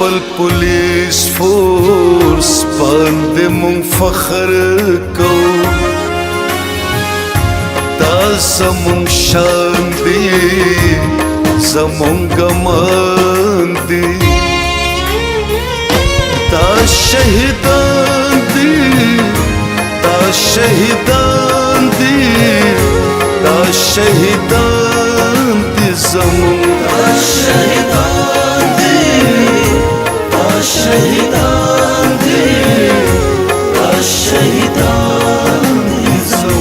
خپل پولیس فورس باندې مونږ فخر کوو دا زمونږ شان دی زمونږ مان دی دا شهیدان دی دا شهیدان دی دا شهیدان دی زمونږ دا شهیدان دی دا شهیدان دی دا شهیدان دی زمونږ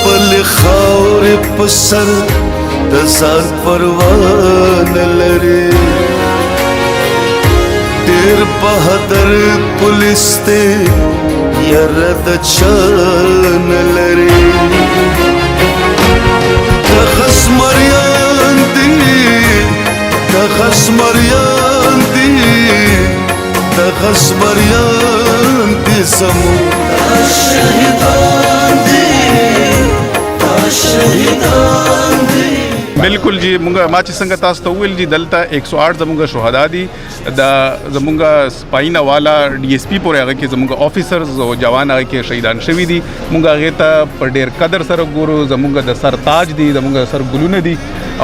خپل خاورې په سر د ځان پروا نه لري ډېر بهادر پولیس دی یاره د چا نه لري د خسمریان دی د خسمریان دی د خسمریان دی زموږ دا شهیدان دی बिल्कुल जी मुंगा माची संग तास तो विल जी दलता 108 जमुंगा शहादा दी दा जमुंगा स्पाइना वाला डीएसपी पोरे आगे के जमुंगा ऑफिसर्स और जवान आगे के शहीदान शवी दी मुंगा गेता पर डेर कदर सर गुरु जमुंगा द सर ताज दी जमुंगा सर गुलुने दी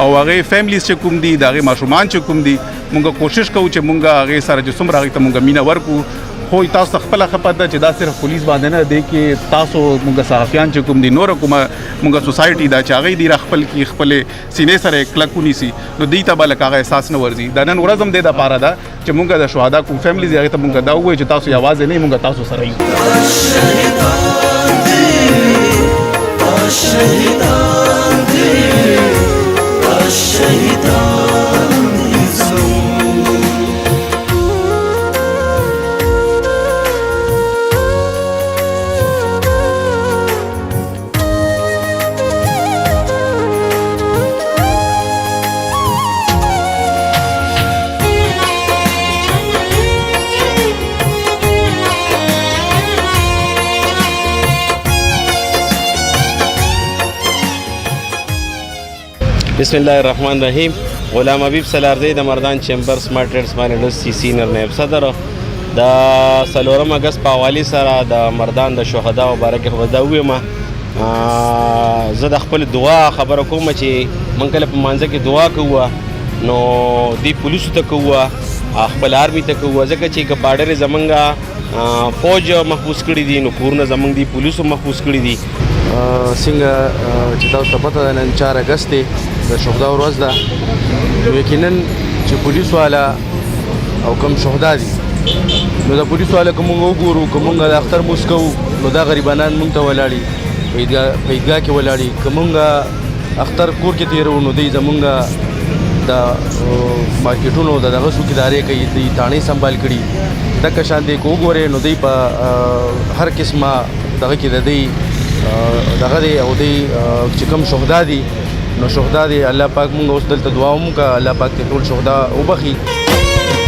और आगे फैमिलीज चे कुम दी दागे माशुमान चे कुम दी मुंगा कोशिश कऊ चे मुंगा आगे सारा जो सुमर आगे त मुंगा मीना वर्कू हो तास खपला खपदा च दा सिर्फ पुलिस बांधे ना दे के तासो मुंगा साहफियान च कुम दी नोर कुमा मुंगा सोसाइटी दा चागई दी खपल की खपले सीने सरे क्लकुनी सी नो दी तबल का एहसास न वर्जी दनन वरजम दे दा पारा दा च मुंगा दा शहादा को फैमिली दे त मुंगा दा हुए च तासो आवाज नहीं मुंगा तासो सरई शहीदान दी शहीदान दी शहीदान बिस्मिल्लाहिर्रहमानिर्रहीम गुलाम हबीब सलारदी द Mardan chamber smart trades manager senior नायब सदर द सलोरम अगस्त पावाली सरा द मर्दान द शहदा मुबारक खबरदावी मा ज़ खपल दुआ खबर कोम ची मंकल मानज़ की दुआ कुआ नो दी पुलिस तक हुआ खपल आर्मी तक हुआ जगह ची का बार्डर जमंगा फौज महफूज करी दी नो पूर्ण जमंग दी पुलिस महफूज करी दी څنګه چې تاسو ته پته ده نن 4 اگست دی د شهدا ورځ ده یقینا چې پولیس والا او کوم شهدا دي نو د پولیس والا کوم وګورو کوم د اختر مسکو نو دا غریبانان مونږ ته ولاړی پیدګه کې ولاړی کوم اختر کور کې تیرو نو دی زمونږ د مارکیټونو دغه څوکیداري کوي د تانې سنبال کړي د کشان دی کو ګوره نو دی په هر قسمه دغه کې د دی دغه دی او دی چې کوم شهدا دي نو شهدا دي الله پاک مونږ اوس دلته دعا وکړه الله پاک ته ټول شهدا وبخي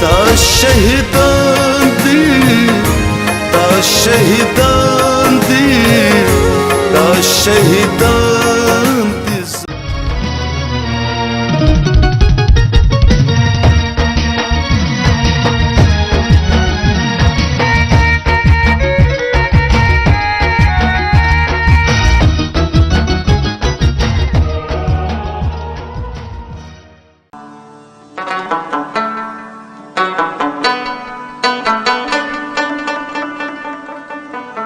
دا شهیدان دي دا شهیدان دي دا شهیدان